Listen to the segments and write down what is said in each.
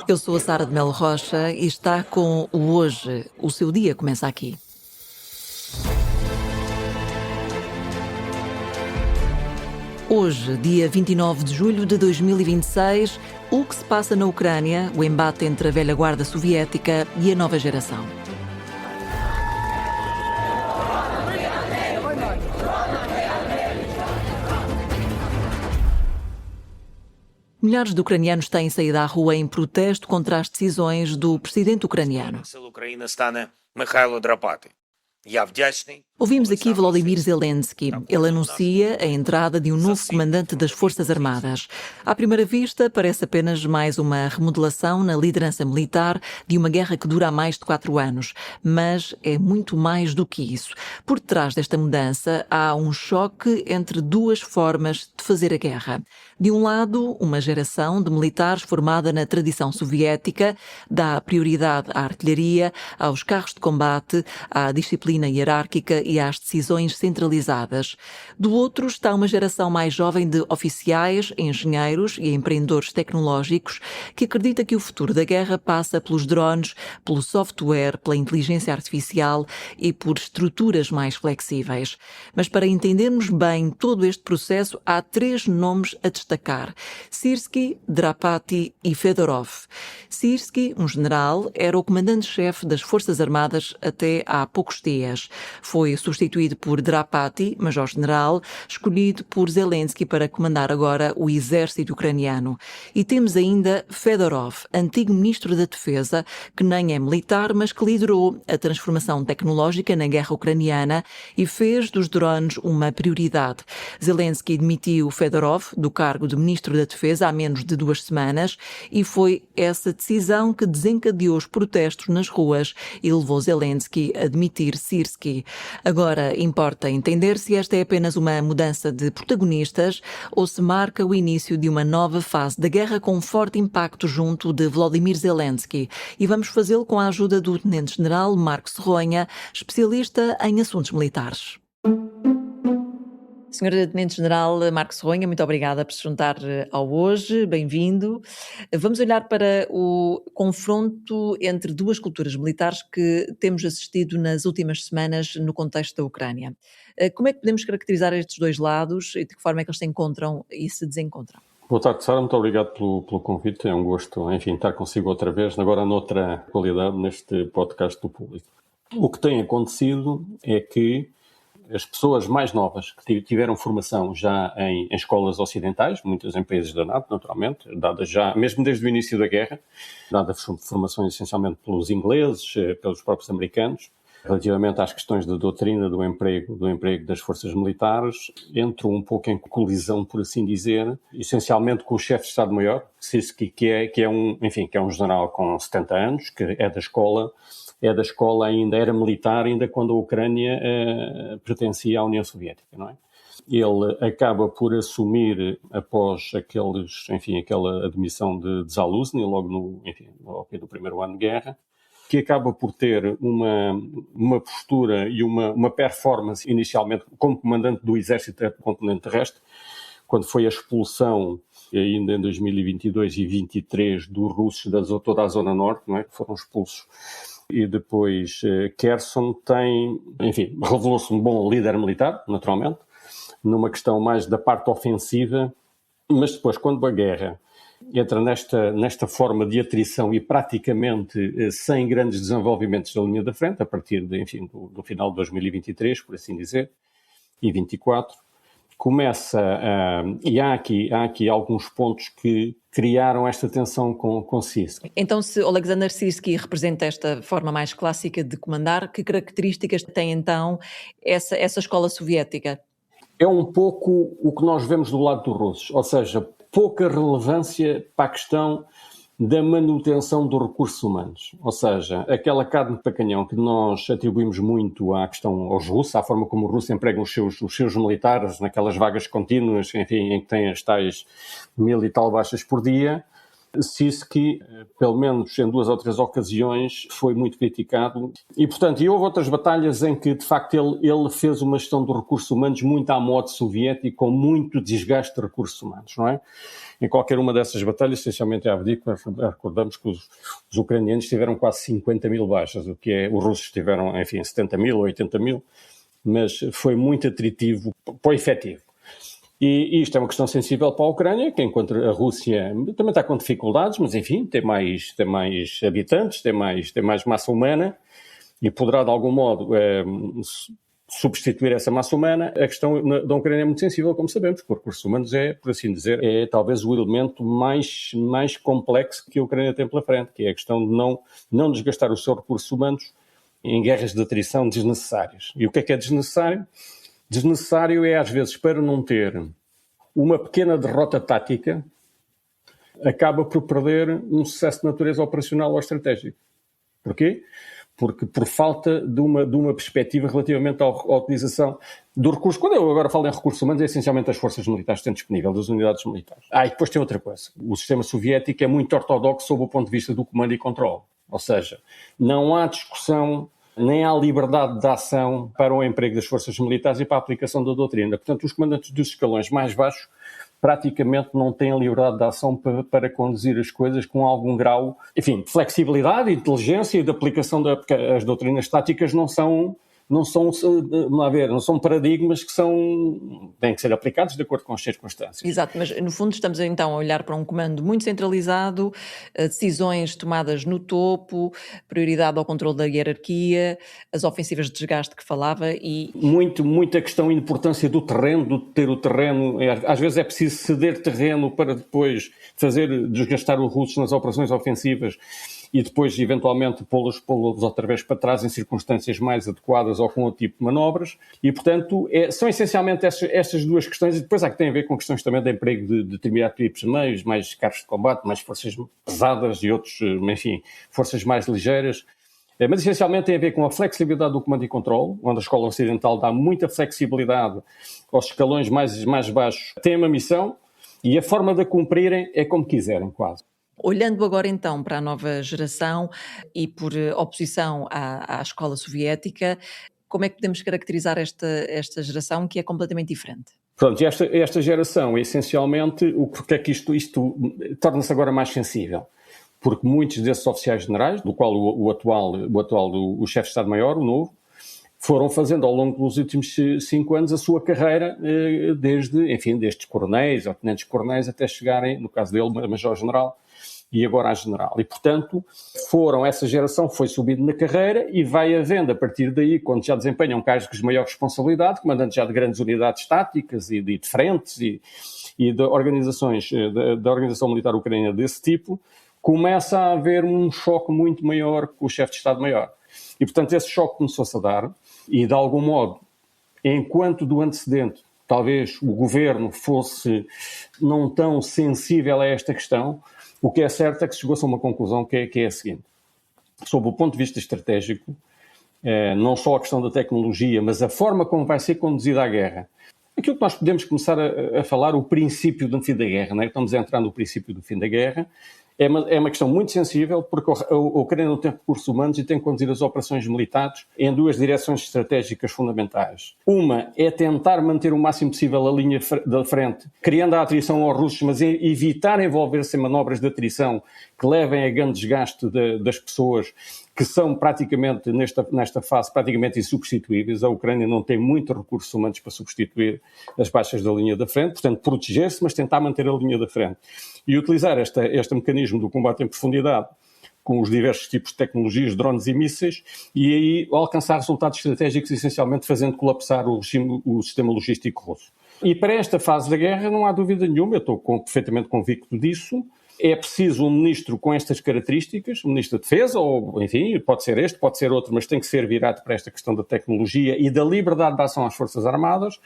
Eu sou a Sara de Melo Rocha e está com o Hoje. O seu dia começa aqui. Hoje, dia 29 de julho de 2026, o que se passa na Ucrânia, o embate entre a velha guarda soviética e a nova geração. Milhares de ucranianos têm saído à rua em protesto contra as decisões do presidente ucraniano. Ouvimos aqui Volodymyr Zelensky. Ele anuncia a entrada de um novo comandante das Forças Armadas. À primeira vista, parece apenas mais uma remodelação na liderança militar de uma guerra que dura há mais de 4 anos. Mas é muito mais do que isso. Por detrás desta mudança, há um choque entre duas formas de fazer a guerra. De um lado, uma geração de militares formada na tradição soviética dá prioridade à artilharia, aos carros de combate, à disciplina hierárquica e às decisões centralizadas. Do outro está uma geração mais jovem de oficiais, engenheiros e empreendedores tecnológicos que acredita que o futuro da guerra passa pelos drones, pelo software, pela inteligência artificial e por estruturas mais flexíveis. Mas para entendermos bem todo este processo, há 3 nomes a destacar: Syrskyi, Drapati e Fedorov. Syrskyi, um general, era o comandante-chefe das Forças Armadas até há poucos dias. Foi substituído por Drapati, major-general, escolhido por Zelensky para comandar agora o exército ucraniano. E temos ainda Fedorov, antigo ministro da Defesa, que nem é militar, mas que liderou a transformação tecnológica na guerra ucraniana e fez dos drones uma prioridade. Zelensky demitiu Fedorov do cargo de ministro da Defesa há menos de 2 semanas e foi essa decisão que desencadeou os protestos nas ruas e levou Zelensky a demitir Syrskyi. Agora importa entender se esta é apenas uma mudança de protagonistas ou se marca o início de uma nova fase da guerra com forte impacto junto de Volodymyr Zelensky. E vamos fazê-lo com a ajuda do Tenente-General Marco Serronha, especialista em assuntos militares. Senhora Tenente-General Marco Serronha, muito obrigada por se juntar ao Hoje, bem-vindo. Vamos olhar para o confronto entre duas culturas militares que temos assistido nas últimas semanas no contexto da Ucrânia. Como é que podemos caracterizar estes dois lados e de que forma é que eles se encontram e se desencontram? Boa tarde, Sara, muito obrigado pelo convite, é um gosto, enfim, estar consigo outra vez, agora noutra qualidade neste podcast do Público. O que tem acontecido é que as pessoas mais novas que tiveram formação já em escolas ocidentais, muitas em países da NATO, naturalmente, dadas já, mesmo desde o início da guerra, dadas formações essencialmente pelos ingleses, pelos próprios americanos, relativamente às questões da doutrina do emprego das forças militares, entram um pouco em colisão, por assim dizer, essencialmente com o chefe de Estado-Maior, Syrskyi, que é um general com 70 anos, que é da escola ainda, era militar ainda quando a Ucrânia pertencia à União Soviética, não é? Ele acaba por assumir, após aquela admissão de Zaluzny, logo ao fim do primeiro ano de guerra, que acaba por ter uma postura e uma performance inicialmente como comandante do exército do continente terrestre, quando foi a expulsão, ainda em 2022 e 2023, dos russos de toda a zona norte, não é? Que foram expulsos. E depois Kherson revelou-se um bom líder militar, naturalmente, numa questão mais da parte ofensiva, mas depois, quando a guerra entra nesta forma de atrição e praticamente sem grandes desenvolvimentos da linha da frente, a partir do final de 2023, por assim dizer, e 24, e há aqui alguns pontos que criaram esta tensão com Syrskyi. Então, se Alexander Syrskyi representa esta forma mais clássica de comandar, que características tem então essa escola soviética? É um pouco o que nós vemos do lado dos russos, ou seja, pouca relevância para a questão da manutenção dos recursos humanos. Ou seja, aquela carne para canhão que nós atribuímos muito à questão aos russos, à forma como os russos empregam os seus militares naquelas vagas contínuas, em que têm as tais 1000 e tal baixas por dia, Sisky, pelo menos em 2 ou 3 ocasiões, foi muito criticado. E, portanto, houve outras batalhas em que, de facto, ele fez uma gestão dos recursos humanos muito à modo soviético, com muito desgaste de recursos humanos, não é? Em qualquer uma dessas batalhas, essencialmente a Avdiivka, recordamos que os ucranianos tiveram quase 50 mil baixas, o que é, os russos tiveram, enfim, 70 mil ou 80 mil, mas foi muito atritivo para o efetivo. E isto é uma questão sensível para a Ucrânia, que enquanto a Rússia também está com dificuldades, mas enfim, tem mais habitantes, tem mais massa humana e poderá de algum modo substituir essa massa humana. A questão da Ucrânia é muito sensível, como sabemos, porque recursos humanos por assim dizer, é talvez o elemento mais complexo que a Ucrânia tem pela frente, que é a questão de não desgastar os seus recursos humanos em guerras de atrição desnecessárias. E o que é desnecessário? Desnecessário é, às vezes, para não ter uma pequena derrota tática, acaba por perder um sucesso de natureza operacional ou estratégico. Porquê? Porque por falta de uma perspectiva relativamente à utilização do recurso. Quando eu agora falo em recursos humanos, é essencialmente as forças militares que têm disponível, das unidades militares. E depois tem outra coisa. O sistema soviético é muito ortodoxo sob o ponto de vista do comando e controle. Ou seja, não há discussão, nem há liberdade de ação para o emprego das forças militares e para a aplicação da doutrina. Portanto, os comandantes dos escalões mais baixos praticamente não têm a liberdade de ação para conduzir as coisas com algum grau, enfim, de flexibilidade, inteligência e de aplicação porque as doutrinas táticas não são paradigmas que têm que ser aplicados de acordo com as circunstâncias. Exato, mas no fundo estamos então a olhar para um comando muito centralizado, decisões tomadas no topo, prioridade ao controle da hierarquia, as ofensivas de desgaste que falava e... Muita questão e importância do terreno, de ter o terreno. Às vezes é preciso ceder terreno para depois desgastar os russos nas operações ofensivas e depois, eventualmente, pô-los outra vez para trás em circunstâncias mais adequadas ou com outro tipo de manobras. E, portanto, são essencialmente estas duas questões. E depois há que tem a ver com questões também de emprego de determinados tipos de meios, mais carros de combate, mais forças pesadas e outros, enfim, forças mais ligeiras. Mas, essencialmente, tem a ver com a flexibilidade do comando e controle, onde a escola ocidental dá muita flexibilidade aos escalões mais baixos. Têm uma missão e a forma de a cumprirem é como quiserem, quase. Olhando agora então para a nova geração e por oposição à escola soviética, como é que podemos caracterizar esta geração que é completamente diferente? Pronto, esta geração, essencialmente, porque é que isto torna-se agora mais sensível? Porque muitos desses oficiais generais, do qual o chefe de Estado-Maior, o novo, foram fazendo ao longo dos últimos 5 anos a sua carreira, desde coronéis ou tenentes-coronéis até chegarem, no caso dele, a major-general, e agora a general. E, portanto, essa geração foi subindo na carreira e vai havendo, a partir daí, quando já desempenham cargos de maior responsabilidade, comandantes já de grandes unidades táticas e de frentes e de organizações, da organização militar ucraniana desse tipo, começa a haver um choque muito maior com o chefe de Estado-Maior. E, portanto, esse choque começou-se a dar e, de algum modo, enquanto do antecedente, talvez o governo fosse não tão sensível a esta questão, o que é certo é que chegou-se a uma conclusão que é a seguinte. Sob o ponto de vista estratégico, não só a questão da tecnologia, mas a forma como vai ser conduzida a guerra. Aquilo que nós podemos começar a falar, o princípio do fim da guerra, não é? Estamos a entrar no princípio do fim da guerra, é uma questão muito sensível, porque a Ucrânia não tem recursos humanos e tem que conduzir as operações militares em 2 direções estratégicas fundamentais. Uma é tentar manter o máximo possível a linha da frente, criando a atrição aos russos, mas evitar envolver-se em manobras de atrição que levem a grande desgaste das pessoas, que são praticamente, nesta fase, praticamente insubstituíveis. A Ucrânia não tem muitos recursos humanos para substituir as baixas da linha da frente, portanto, proteger-se, mas tentar manter a linha da frente. E utilizar este mecanismo do combate em profundidade, com os diversos tipos de tecnologias, drones e mísseis, e aí alcançar resultados estratégicos, essencialmente fazendo colapsar o sistema logístico russo. E para esta fase da guerra não há dúvida nenhuma, eu estou perfeitamente convicto disso. É preciso um ministro com estas características, um ministro da Defesa, ou enfim, pode ser este, pode ser outro, mas tem que ser virado para esta questão da tecnologia e da liberdade de ação às Forças Armadas,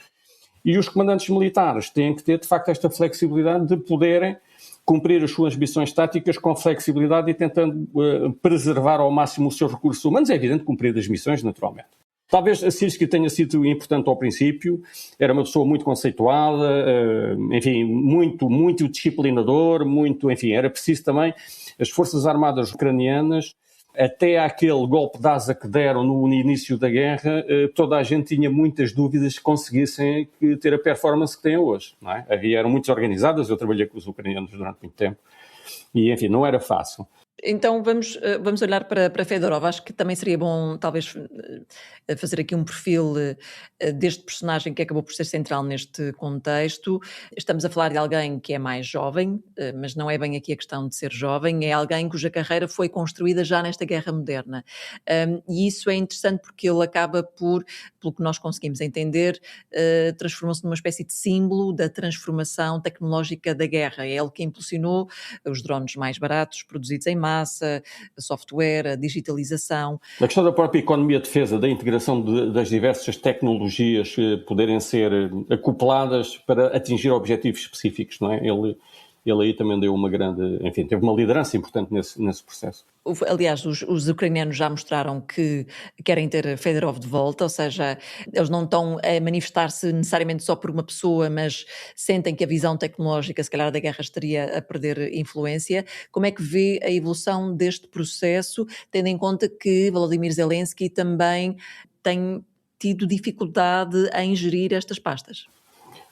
e os comandantes militares têm que ter, de facto, esta flexibilidade de poderem cumprir as suas missões táticas com flexibilidade e tentando preservar ao máximo os seus recursos humanos. É evidente cumprir as missões, naturalmente. Talvez a Sirski tenha sido importante ao princípio, era uma pessoa muito conceituada, enfim, muito disciplinador, enfim, era preciso também as Forças Armadas ucranianas, até aquele golpe de asa que deram no início da guerra, toda a gente tinha muitas dúvidas que conseguissem ter a performance que têm hoje, não é? Eram muito organizadas, eu trabalhei com os ucranianos durante muito tempo, e enfim, não era fácil. Então vamos olhar para Fedorov. Acho que também seria bom, talvez, fazer aqui um perfil deste personagem que acabou por ser central neste contexto. Estamos a falar de alguém que é mais jovem, mas não é bem aqui a questão de ser jovem, é alguém cuja carreira foi construída já nesta guerra moderna. E isso é interessante porque ele acaba por, pelo que nós conseguimos entender, transformou-se numa espécie de símbolo da transformação tecnológica da guerra. É ele que impulsionou os drones mais baratos, produzidos em massa, software, a digitalização. A questão da própria economia de defesa, da integração das diversas tecnologias poderem ser acopladas para atingir objetivos específicos, não é? Ele aí também deu uma grande, enfim, teve uma liderança importante nesse processo. Aliás, os ucranianos já mostraram que querem ter Fedorov de volta, ou seja, eles não estão a manifestar-se necessariamente só por uma pessoa, mas sentem que a visão tecnológica, se calhar, da guerra estaria a perder influência. Como é que vê a evolução deste processo, tendo em conta que Volodymyr Zelensky também tem tido dificuldade em gerir estas pastas?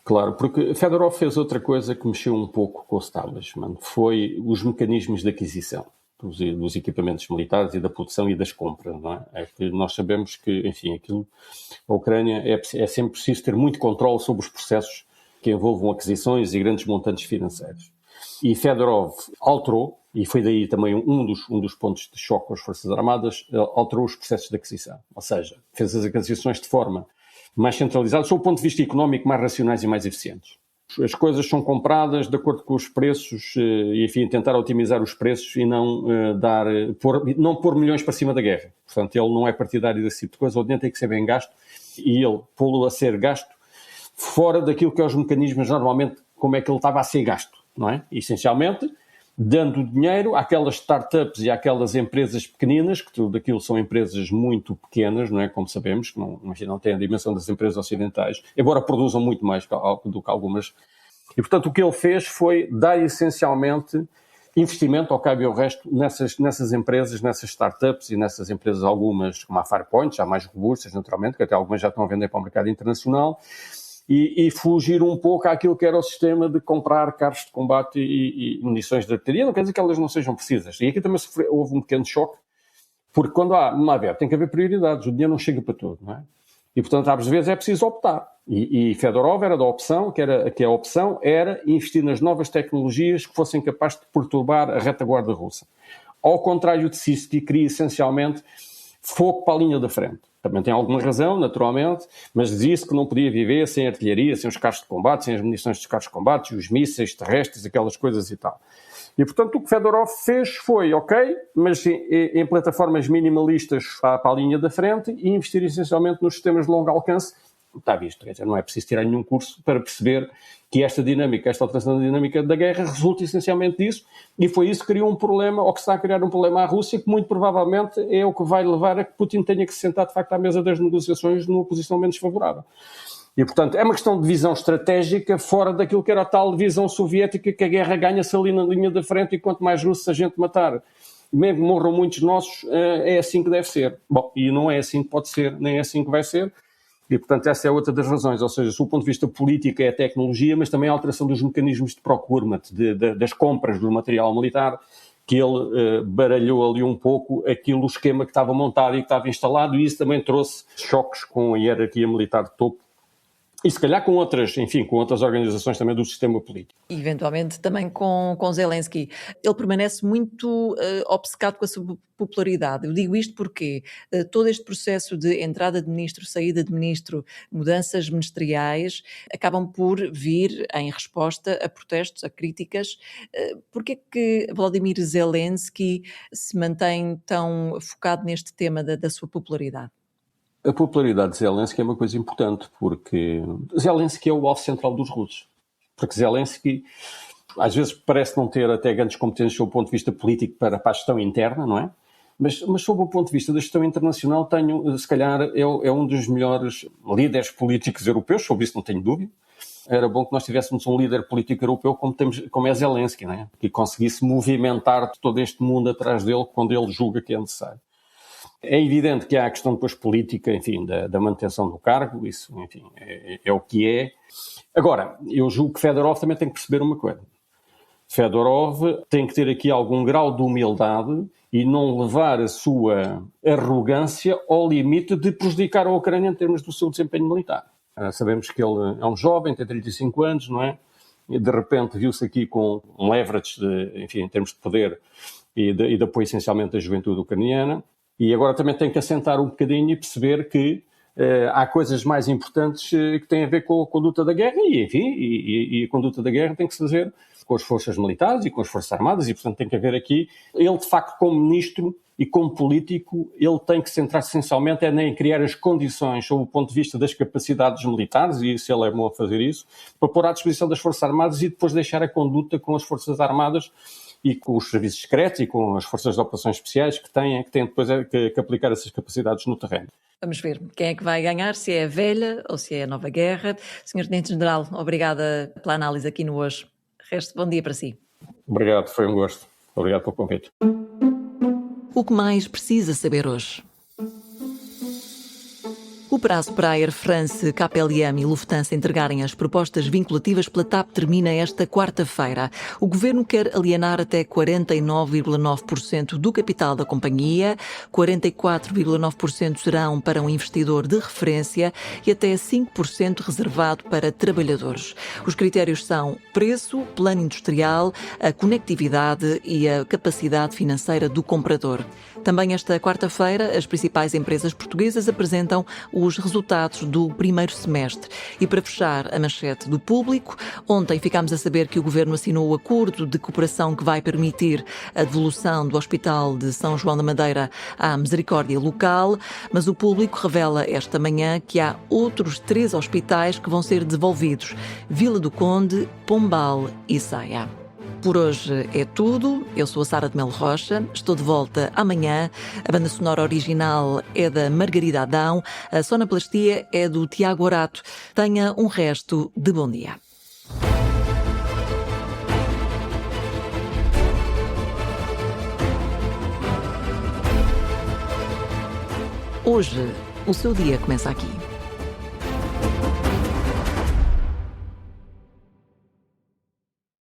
Claro, porque Fedorov fez outra coisa que mexeu um pouco com o establishment, foi os mecanismos de aquisição dos equipamentos militares e da produção e das compras, não é? É que nós sabemos que, enfim, a Ucrânia é sempre preciso ter muito controle sobre os processos que envolvam aquisições e grandes montantes financeiros. E Fedorov alterou, e foi daí também um dos pontos de choque com as Forças Armadas, alterou os processos de aquisição, ou seja, fez as aquisições de forma mais centralizadas, sob o ponto de vista económico, mais racionais e mais eficientes. As coisas são compradas de acordo com os preços e, enfim, tentar otimizar os preços e não não pôr milhões para cima da guerra. Portanto, ele não é partidário desse tipo de coisa, o dinheiro tem que ser bem gasto e ele pô-lo a ser gasto fora daquilo que é os mecanismos normalmente, como é que ele estava a ser gasto, não é? Essencialmente, dando dinheiro àquelas startups e àquelas empresas pequeninas, que tudo aquilo são empresas muito pequenas, não é? Como sabemos, que não têm a dimensão das empresas ocidentais, embora produzam muito mais do que algumas. E, portanto, o que ele fez foi dar essencialmente investimento ao cabo e ao resto nessas empresas, nessas startups e nessas empresas, algumas como a Firepoint, já mais robustas, naturalmente, que até algumas já estão a vender para o mercado internacional, e fugir um pouco àquilo que era o sistema de comprar carros de combate e munições de artilharia. Não quer dizer que elas não sejam precisas. E aqui também houve um pequeno choque, porque quando tem que haver prioridades, o dinheiro não chega para tudo, não é? E, portanto, às vezes é preciso optar. E Fedorov era da opção, que a opção era investir nas novas tecnologias que fossem capazes de perturbar a retaguarda russa. Ao contrário de Sirski, queria essencialmente fogo para a linha da frente. Também tem alguma razão, naturalmente, mas dizia-se que não podia viver sem artilharia, sem os carros de combate, sem as munições dos carros de combate, os mísseis terrestres, aquelas coisas e tal. E, portanto, o que Fedorov fez foi, mas em plataformas minimalistas para a linha da frente e investir essencialmente nos sistemas de longo alcance. Está visto, quer dizer, não é preciso tirar nenhum curso para perceber que esta alteração da dinâmica da guerra resulta essencialmente disso, e foi isso que criou um problema, ou que está a criar um problema à Rússia, que muito provavelmente é o que vai levar a que Putin tenha que se sentar de facto à mesa das negociações numa posição menos favorável. E, portanto, é uma questão de visão estratégica fora daquilo que era a tal visão soviética, que a guerra ganha-se ali na linha da frente e quanto mais russos a gente matar, mesmo que morram muitos nossos, é assim que deve ser. Bom, e não é assim que pode ser, nem é assim que vai ser. E, portanto, essa é outra das razões, ou seja, do ponto de vista político é a tecnologia, mas também a alteração dos mecanismos de procurement, das compras do material militar, que ele baralhou ali um pouco o esquema que estava montado e que estava instalado, e isso também trouxe choques com a hierarquia militar de topo, e se calhar com outras organizações também do sistema político. E eventualmente também com Zelensky. Ele permanece muito obcecado com a sua popularidade. Eu digo isto porque todo este processo de entrada de ministro, saída de ministro, mudanças ministeriais, acabam por vir em resposta a protestos, a críticas. Porquê é que Volodymyr Zelensky se mantém tão focado neste tema da sua popularidade? A popularidade de Zelensky é uma coisa importante, porque Zelensky é o alvo central dos russos. Porque Zelensky, às vezes, parece não ter até grandes competências do ponto de vista político para a gestão interna, não é? Mas sob o ponto de vista da gestão internacional, se calhar, é um dos melhores líderes políticos europeus, sobre isso não tenho dúvida. Era bom que nós tivéssemos um líder político europeu como é Zelensky, não é? Que conseguisse movimentar todo este mundo atrás dele quando ele julga que é necessário. É evidente que há a questão depois política, enfim, da manutenção do cargo, isso, enfim, é o que é. Agora, eu julgo que Fedorov também tem que perceber uma coisa. Fedorov tem que ter aqui algum grau de humildade e não levar a sua arrogância ao limite de prejudicar a Ucrânia em termos do seu desempenho militar. Sabemos que ele é um jovem, tem 35 anos, não é? E de repente viu-se aqui com um leverage, enfim, em termos de poder e de apoio essencialmente da juventude ucraniana. E agora também tem que assentar um bocadinho e perceber que há coisas mais importantes que têm a ver com a conduta da guerra e, enfim, e a conduta da guerra tem que se fazer com as forças militares e com as forças armadas e, portanto, tem que haver aqui... Ele, de facto, como ministro e como político, ele tem que centrar-se essencialmente em criar as condições, sob o ponto de vista das capacidades militares, e isso ele é bom a fazer isso, para pôr à disposição das forças armadas e depois deixar a conduta com as forças armadas e com os serviços secretos e com as forças de operações especiais que têm depois que aplicar essas capacidades no terreno. Vamos ver quem é que vai ganhar, se é a velha ou se é a nova guerra. Sr. Tenente-General, obrigada pela análise aqui no Hoje. Resto, bom dia para si. Obrigado, foi um gosto. Obrigado pelo convite. O que mais precisa saber hoje? O prazo para a Air France, KLM e Lufthansa entregarem as propostas vinculativas pela TAP termina esta quarta-feira. O governo quer alienar até 49,9% do capital da companhia, 44,9% serão para um investidor de referência e até 5% reservado para trabalhadores. Os critérios são preço, plano industrial, a conectividade e a capacidade financeira do comprador. Também esta quarta-feira, as principais empresas portuguesas apresentam os resultados do primeiro semestre. E para fechar a manchete do Público, ontem ficámos a saber que o Governo assinou o acordo de cooperação que vai permitir a devolução do Hospital de São João da Madeira à Misericórdia Local, mas o Público revela esta manhã que há outros 3 hospitais que vão ser devolvidos: Vila do Conde, Pombal e Saia. Por hoje é tudo. Eu sou a Sara de Melo Rocha, estou de volta amanhã. A banda sonora original é da Margarida Adão, a sonoplastia é do Tiago Orato. Tenha um resto de bom dia. Hoje, o seu dia começa aqui.